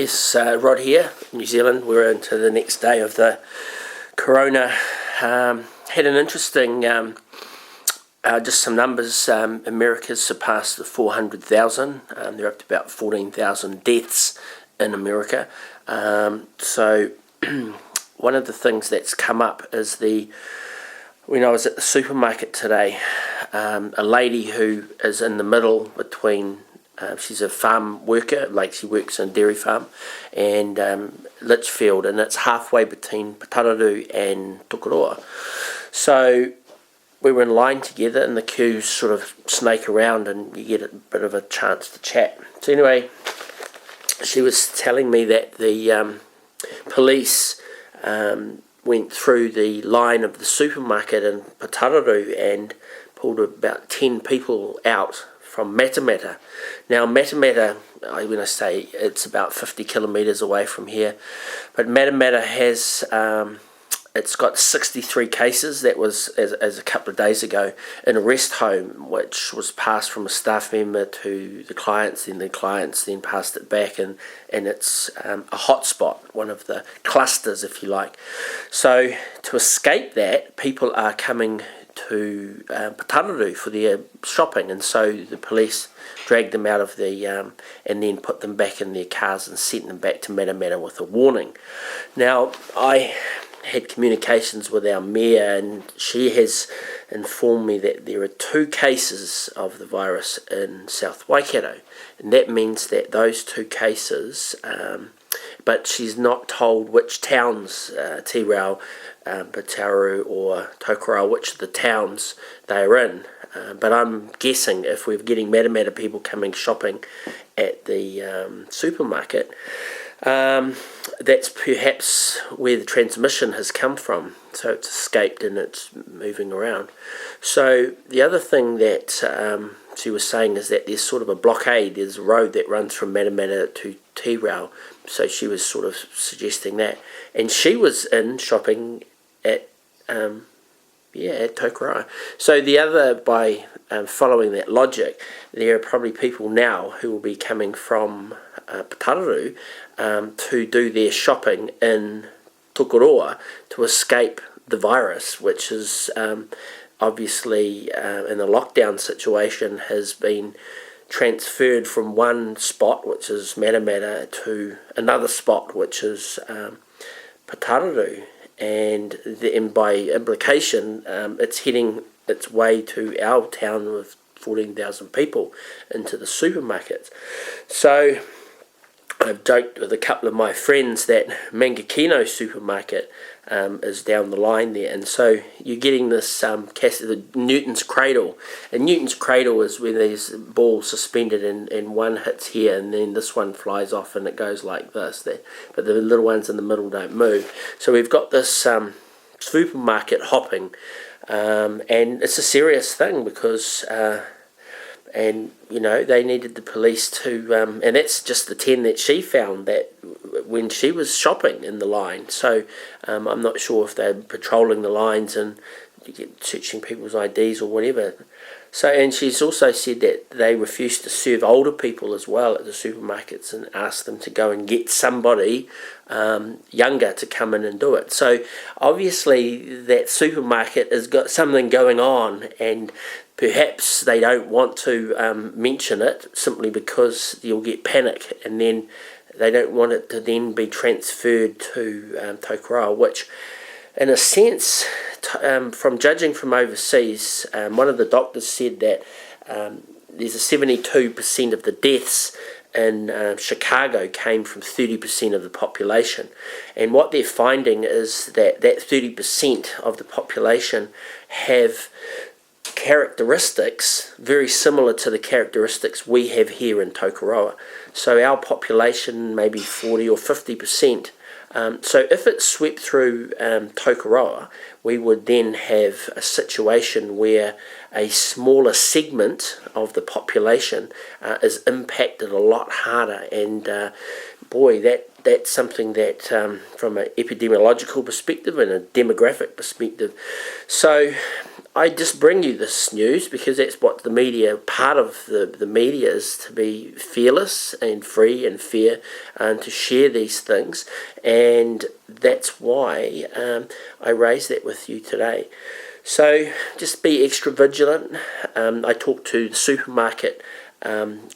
Yes, Rod here, New Zealand. We're into the next day of the Corona. Had an interesting, just some numbers. America's surpassed the 400,000. They're up to about 14,000 deaths in America. So one of the things that's come up is when I was at the supermarket today, a lady who is in the middle between, she's a farm worker, like she works in a dairy farm, and Litchfield, and it's halfway between Putaruru and Tokoroa. So we were in line together, and the queues sort of snake around, and you get a bit of a chance to chat. So anyway, she was telling me that the police went through the line of the supermarket in Putaruru and pulled about 10 people out from Matamata. Now Matamata, when I say it's about 50 kilometres away from here, but Matamata has, it's got 63 cases. That was as a couple of days ago, in a rest home, which was passed from a staff member to the clients, then the clients then passed it back, and it's a hotspot, one of the clusters, if you like. So to escape that, people are coming to Putaruru for their shopping, and so the police dragged them out of the and then put them back in their cars and sent them back to Matamata with a warning. Now, I had communications with our mayor, and she has informed me that there are 2 cases of the virus in South Waikato, and that means that those 2 cases, but she's not told which towns, Tirau, Putaruru or Tokoroa, which of the towns they're in. But I'm guessing if we're getting Matamata people coming shopping at the supermarket, that's perhaps where the transmission has come from. So it's escaped and it's moving around. So the other thing that she was saying is that there's sort of a blockade. There's a road that runs from Matamata to Tirau. So she was sort of suggesting that. And she was in shopping at at Tokoroa. So the other, by following that logic, there are probably people now who will be coming from Putaruru to do their shopping in Tokoroa to escape the virus, which is obviously in the lockdown situation has been transferred from one spot, which is Matamata, to another spot, which is Putaruru. And by implication, it's heading its way to our town with 14,000 people into the supermarkets. So I've joked with a couple of my friends that Mangakino supermarket is down the line there, and so you're getting this the Newton's cradle, and Newton's cradle is where there's balls suspended and one hits here and then this one flies off and it goes like this, but the little ones in the middle don't move. So we've got this supermarket hopping, and it's a serious thing because and you know, they needed the police to and that's just the 10 that she found that when she was shopping in the line. So I'm not sure if they're patrolling the lines and searching people's IDs or whatever. So, and she's also said that they refused to serve older people as well at the supermarkets and asked them to go and get somebody younger to come in and do it. So obviously that supermarket has got something going on, and perhaps they don't want to mention it simply because you'll get panic, and then they don't want it to then be transferred to Tokoroa, which in a sense, from judging from overseas, one of the doctors said that there's a 72% of the deaths in Chicago came from 30% of the population. And what they're finding is that 30% of the population have characteristics very similar to the characteristics we have here in Tokoroa. So our population maybe 40 or 50%. So if it swept through Tokoroa, we would then have a situation where a smaller segment of the population is impacted a lot harder, and boy, that's something that from an epidemiological perspective and a demographic perspective. So I just bring you this news because that's what the media, part of the media is to be fearless and free and fair and to share these things. And that's why I raised that with you today. So just be extra vigilant. I talked to the supermarket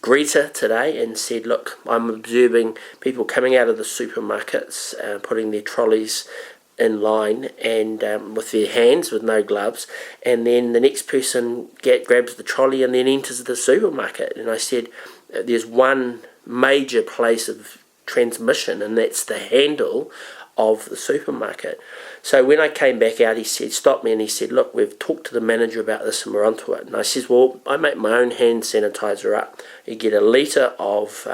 Greta today and said, look, I'm observing people coming out of the supermarkets, putting their trolleys in line and with their hands, with no gloves, and then the next person grabs the trolley and then enters the supermarket. And I said, there's one major place of transmission, and that's the handle of the supermarket. So when I came back out, he said, stopped me, and he said, look, we've talked to the manager about this and we're onto it. And I said, well, I make my own hand sanitizer up. You get a litre of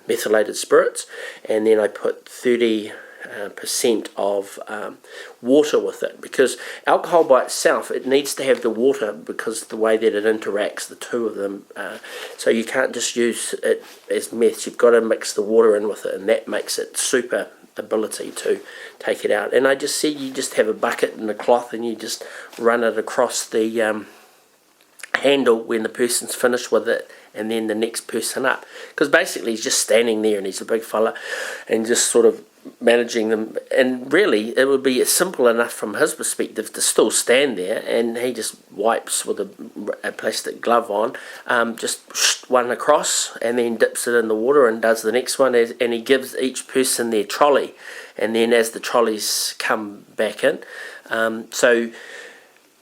methylated spirits, and then I put 30% of water with it, because alcohol by itself, it needs to have the water because of the way that it interacts, the two of them. So you can't just use it as meth. You've got to mix the water in with it, and that makes it super ability to take it out. And I just said you just have a bucket and a cloth and you just run it across the handle when the person's finished with it, and then the next person up, because basically he's just standing there and he's a big fella and just sort of managing them. And really it would be simple enough from his perspective to still stand there, and he just wipes with a plastic glove on, just one across, and then dips it in the water and does the next one, and he gives each person their trolley, and then as the trolleys come back in, so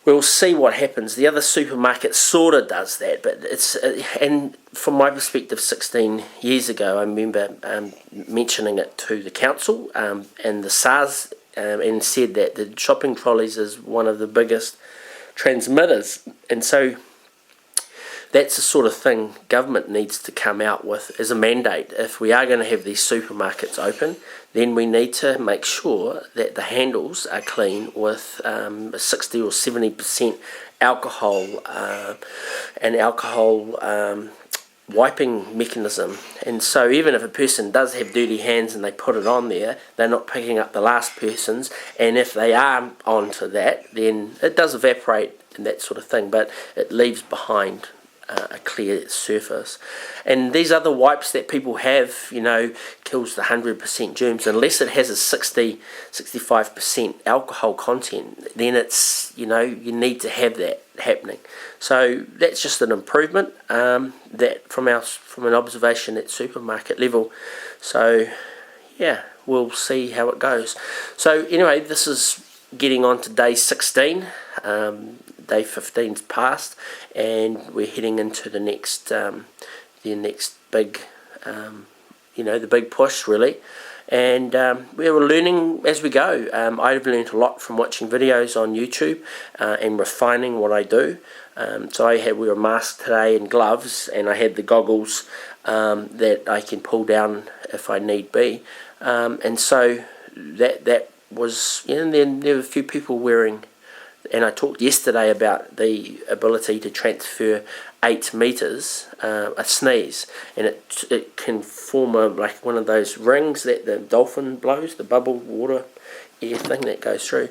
we'll see what happens. The other supermarket sort of does that, but it's and from my perspective, 16 years ago, I remember mentioning it to the council and the SARS, and said that the shopping trolleys is one of the biggest transmitters, and so that's the sort of thing government needs to come out with as a mandate. If we are going to have these supermarkets open, then we need to make sure that the handles are clean with 60 or 70% alcohol, and alcohol wiping mechanism. And so even if a person does have dirty hands and they put it on there, they're not picking up the last person's, and if they are onto that, then it does evaporate and that sort of thing, but it leaves behind a clear surface. And these other wipes that people have, kills the 100% germs, unless it has a 65% alcohol content, then it's, you need to have that happening. So that's just an improvement that from an observation at supermarket level. So yeah, we'll see how it goes. So anyway, this is getting on to day 16. Day 15's passed, and we're heading into the next big, the big push really. And we were learning as we go. I've learned a lot from watching videos on YouTube and refining what I do. So we were masked today and gloves, and I had the goggles that I can pull down if I need be. And so that was, and then there were a few people wearing. And I talked yesterday about the ability to transfer 8 meters, a sneeze, and it can form like one of those rings that the dolphin blows, the bubble water air thing that goes through.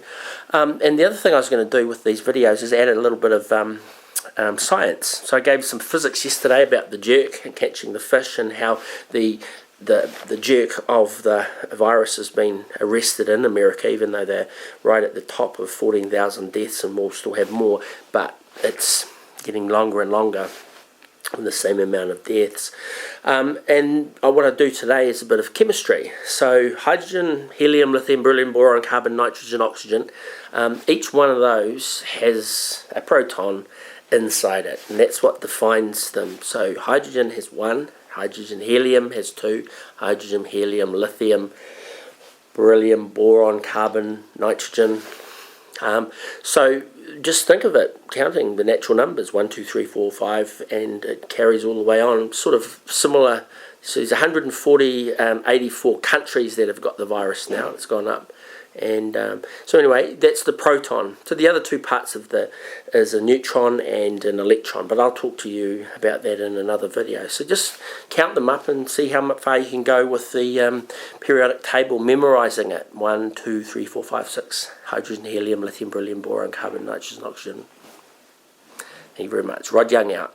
And the other thing I was going to do with these videos is add a little bit of science. So I gave some physics yesterday about the jerk and catching the fish, and how the jerk of the virus has been arrested in America, even though they're right at the top of 14,000 deaths, and we'll still have more, but it's getting longer and longer with the same amount of deaths. And what I do today is a bit of chemistry. So hydrogen, helium, lithium, beryllium, boron, carbon, nitrogen, oxygen, each one of those has a proton inside it, and that's what defines them. So hydrogen has 1, hydrogen helium has 2, hydrogen helium lithium, beryllium, boron, carbon, nitrogen. So just think of it, counting the natural numbers, 1, 2, 3, 4, 5, and it carries all the way on, sort of similar. So there's 84 countries that have got the virus now. It's gone up. And so anyway, that's the proton. So the other two parts of is a neutron and an electron, but I'll talk to you about that in another video. So just count them up and see how far you can go with the periodic table, memorizing it. 1, 2, 3, 4, 5, 6. Hydrogen, helium, lithium, beryllium, boron, carbon, nitrogen, oxygen. Thank you very much. Rod Young out.